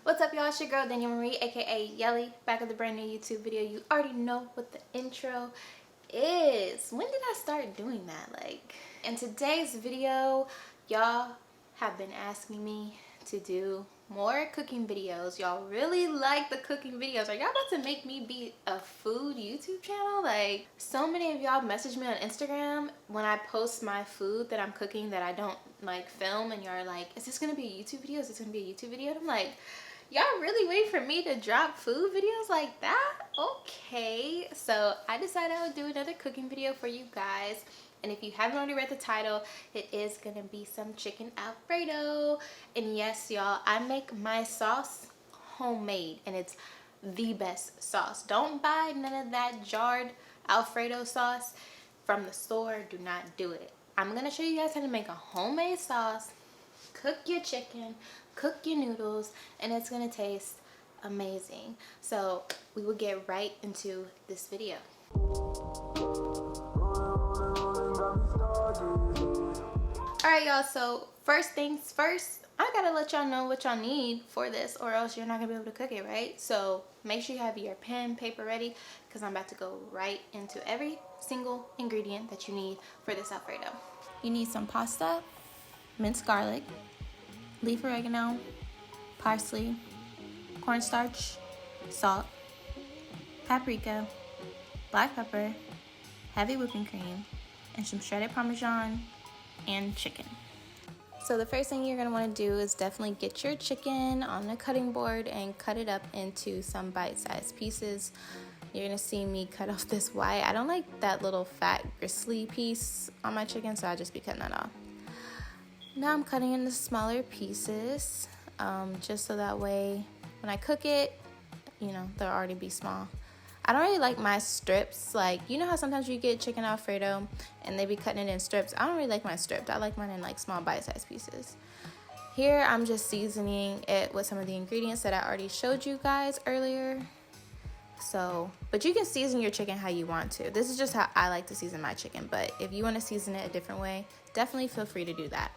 What's up, y'all? It's your girl Danielle Marie, aka Yelly, back with a brand new YouTube video. You already know what the intro is. When did I start doing that? In today's video, y'all have been asking me to do more cooking videos. Y'all really like the cooking videos. Are y'all about to make me be a food YouTube channel? So many of y'all message me on Instagram when I post my food that I'm cooking that I don't film, and y'all are like, is this gonna be a YouTube video? Is this gonna be a YouTube video? And I'm like, y'all really wait for me to drop food videos like that? Okay, so I decided I would do another cooking video for you guys. And if you haven't already read the title, it is gonna be some chicken Alfredo. And yes, y'all, I make my sauce homemade, and it's the best sauce. Don't buy none of that jarred Alfredo sauce from the store. Do not do it. I'm gonna show you guys how to make a homemade sauce, cook your chicken, cook your noodles, and it's gonna taste amazing. So we will get right into this video. Alright, y'all, so first things first, I gotta let y'all know what y'all need for this, or else you're not gonna be able to cook it, right? So make sure you have your pen, paper ready, because I'm about to go right into every single ingredient that you need for this Alfredo. You need some pasta, minced garlic, leaf oregano, parsley, cornstarch, salt, paprika, black pepper, heavy whipping cream, and some shredded Parmesan and chicken. So the first thing you're going to want to do is definitely get your chicken on the cutting board and cut it up into some bite-sized pieces. You're going to see me cut off this white. I don't like that little fat gristly piece on my chicken, so I'll just be cutting that off. Now I'm cutting into smaller pieces, just so that way when I cook it, they'll already be small. I don't really like my strips. You know how sometimes you get chicken Alfredo and they be cutting it in strips? I don't really like my stripped. I like mine in small bite-sized pieces. Here I'm just seasoning it with some of the ingredients that I already showed you guys earlier. But you can season your chicken how you want to. This is just how I like to season my chicken, but if you want to season it a different way, definitely feel free to do that.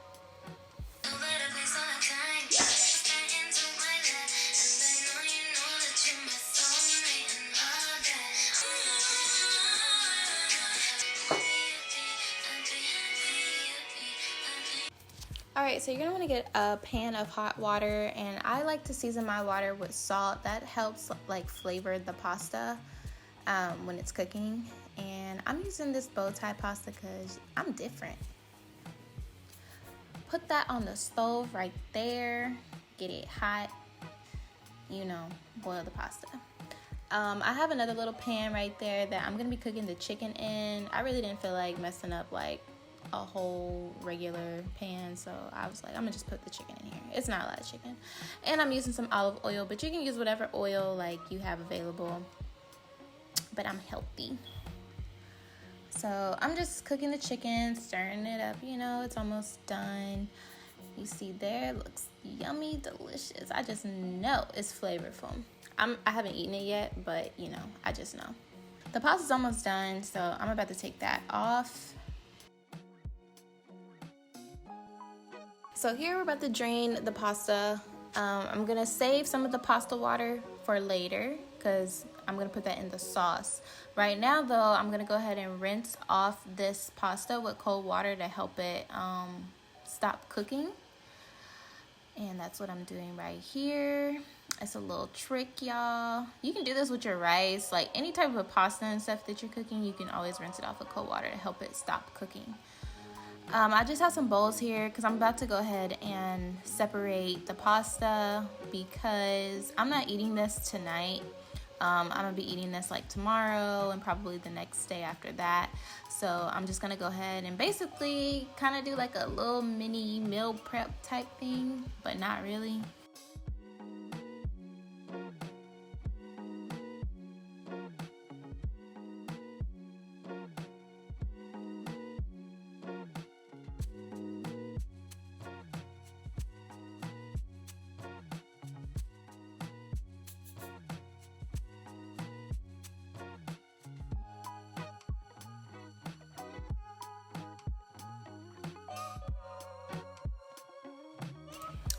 Alright, so you're going to want to get a pan of hot water, and I like to season my water with salt. That helps flavor the pasta when it's cooking. And I'm using this bow tie pasta because I'm different. Put that on the stove right there. Get it hot. Boil the pasta. I have another little pan right there that I'm going to be cooking the chicken in. I really didn't feel like messing up a whole regular pan, so I was like, I'm gonna just put the chicken in here. It's not a lot of chicken. And I'm using some olive oil, but you can use whatever oil you have available, but I'm healthy. So I'm just cooking the chicken, stirring it up. It's almost done. You see there, it looks yummy, delicious. I just know it's flavorful. I haven't eaten it yet, but I just know. The pasta's almost done, so I'm about to take that off. So here we're about to drain the pasta. I'm gonna save some of the pasta water for later because I'm gonna put that in the sauce. Right now though, I'm gonna go ahead and rinse off this pasta with cold water to help it stop cooking. And that's what I'm doing right here. It's a little trick, y'all. You can do this with your rice, any type of pasta and stuff that you're cooking. You can always rinse it off with cold water to help it stop cooking. I just have some bowls here because I'm about to go ahead and separate the pasta because I'm not eating this tonight. I'm gonna be eating this tomorrow and probably the next day after that. So I'm just gonna go ahead and basically kind of do a little mini meal prep type thing, but not really.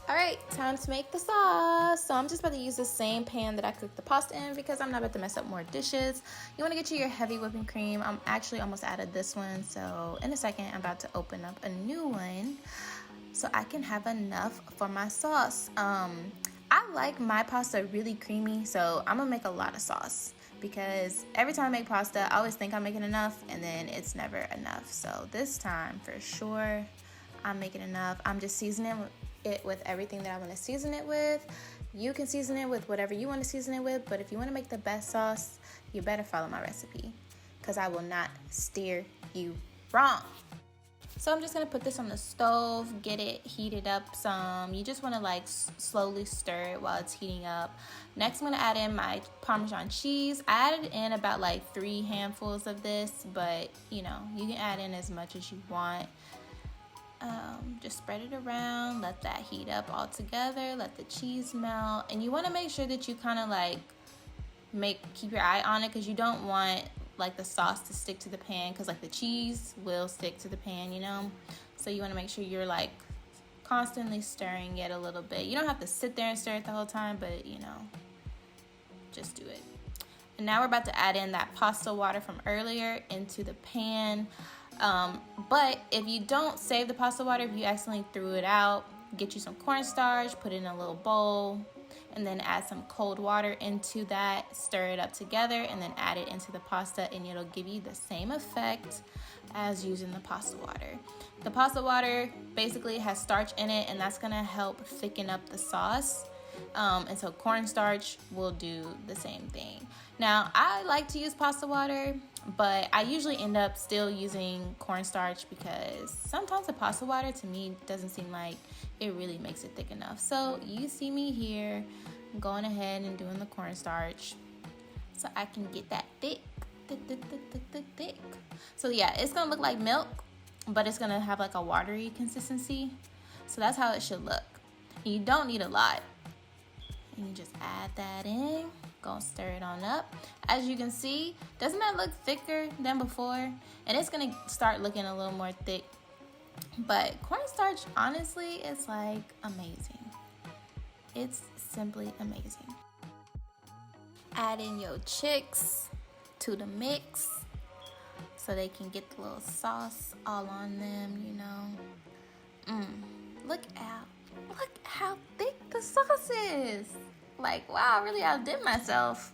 Alright, time to make the sauce. So I'm just about to use the same pan that I cooked the pasta in because I'm not about to mess up more dishes. You want to get your heavy whipping cream. I'm actually almost out of this one, so in a second I'm about to open up a new one so I can have enough for my sauce. I like my pasta really creamy, so I'm gonna make a lot of sauce because every time I make pasta, I always think I'm making enough and then it's never enough. So this time, for sure, I'm making enough. I'm just seasoning it with everything that I want to season it with. You can season it with whatever you want to season it with, but if you want to make the best sauce, you better follow my recipe because I will not steer you wrong. So I'm just gonna put this on the stove, get it heated up some. You just wanna like slowly stir it while it's heating up. Next, I'm gonna add in my Parmesan cheese. I added in about like 3 handfuls of this, but you know, you can add in as much as you want. Just spread it around, let that heat up all together, let the cheese melt. And you wanna make sure that you kinda like keep your eye on it because you don't want like the sauce to stick to the pan because like the cheese will stick to the pan, you know? So you want to make sure you're like constantly stirring it a little bit. You don't have to sit there and stir it the whole time, but you know, just do it. And now we're about to add in that pasta water from earlier into the pan. But if you don't save the pasta water, if you accidentally threw it out, get you some cornstarch, put it in a little bowl, and then add some cold water into that, stir it up together, and then add it into the pasta, and it'll give you the same effect as using the pasta water. The pasta water basically has starch in it, and that's gonna help thicken up the sauce. And so cornstarch will do the same thing. Now, I like to use pasta water, but I usually end up still using cornstarch because sometimes the pasta water to me doesn't seem like it really makes it thick enough. So you see me here going ahead and doing the cornstarch so I can get that thick. So yeah, it's gonna look like milk, but it's gonna have like a watery consistency. So that's how it should look. You don't need a lot. And you just add that in, go stir it on up. As you can see, doesn't that look thicker than before? And it's gonna start looking a little more thick. But cornstarch, honestly, is like amazing. It's simply amazing. Add in your chicks to the mix so they can get the little sauce all on them, you know. Look how thick the sauce is. Like, wow, I really outdid myself.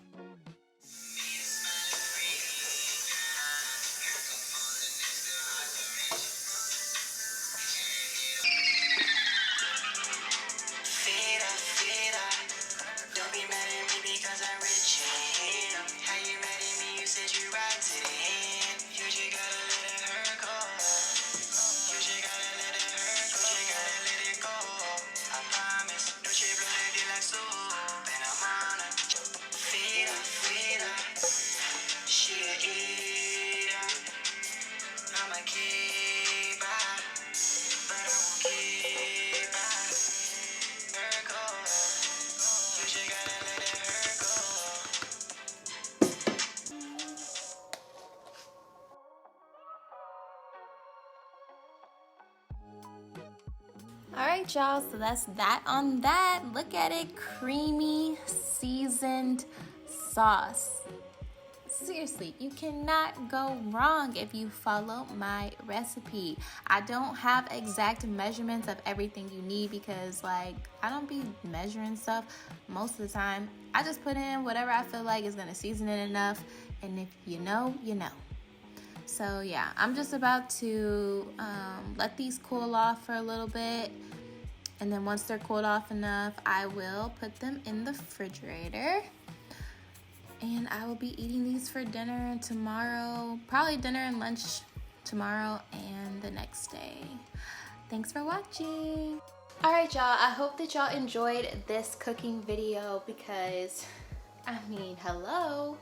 Alright y'all, so that's that on that. Look at it, creamy, seasoned sauce. Seriously, you cannot go wrong if you follow my recipe. I don't have exact measurements of everything you need because like I don't be measuring stuff most of the time. I just put in whatever I feel like is gonna season it enough, and if you know, you know. So yeah, I'm just about to let these cool off for a little bit. And then once they're cooled off enough, I will put them in the refrigerator. And I will be eating these for dinner tomorrow. Probably dinner and lunch tomorrow and the next day. Thanks for watching. Alright y'all, I hope that y'all enjoyed this cooking video because, I mean, hello.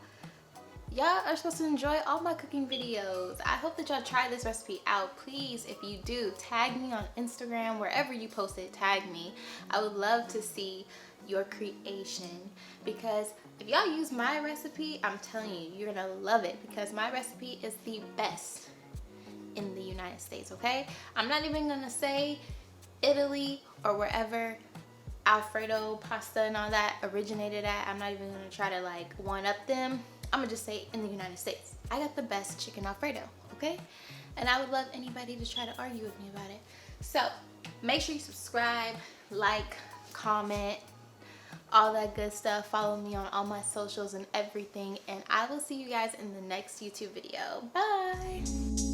Y'all are supposed to enjoy all my cooking videos. I hope that y'all try this recipe out. Please, if you do, tag me on Instagram. Wherever you post it, tag me. I would love to see your creation because if y'all use my recipe, I'm telling you, you're gonna love it because my recipe is the best in the United States, okay? I'm not even gonna say Italy or wherever. Alfredo pasta and all that originated at. I'm not even gonna try to like one up them. I'm gonna just say in the United States, I got the best chicken Alfredo, okay? And I would love anybody to try to argue with me about it. So make sure you subscribe, like, comment, all that good stuff. Follow me on all my socials and everything. And I will see you guys in the next YouTube video. Bye.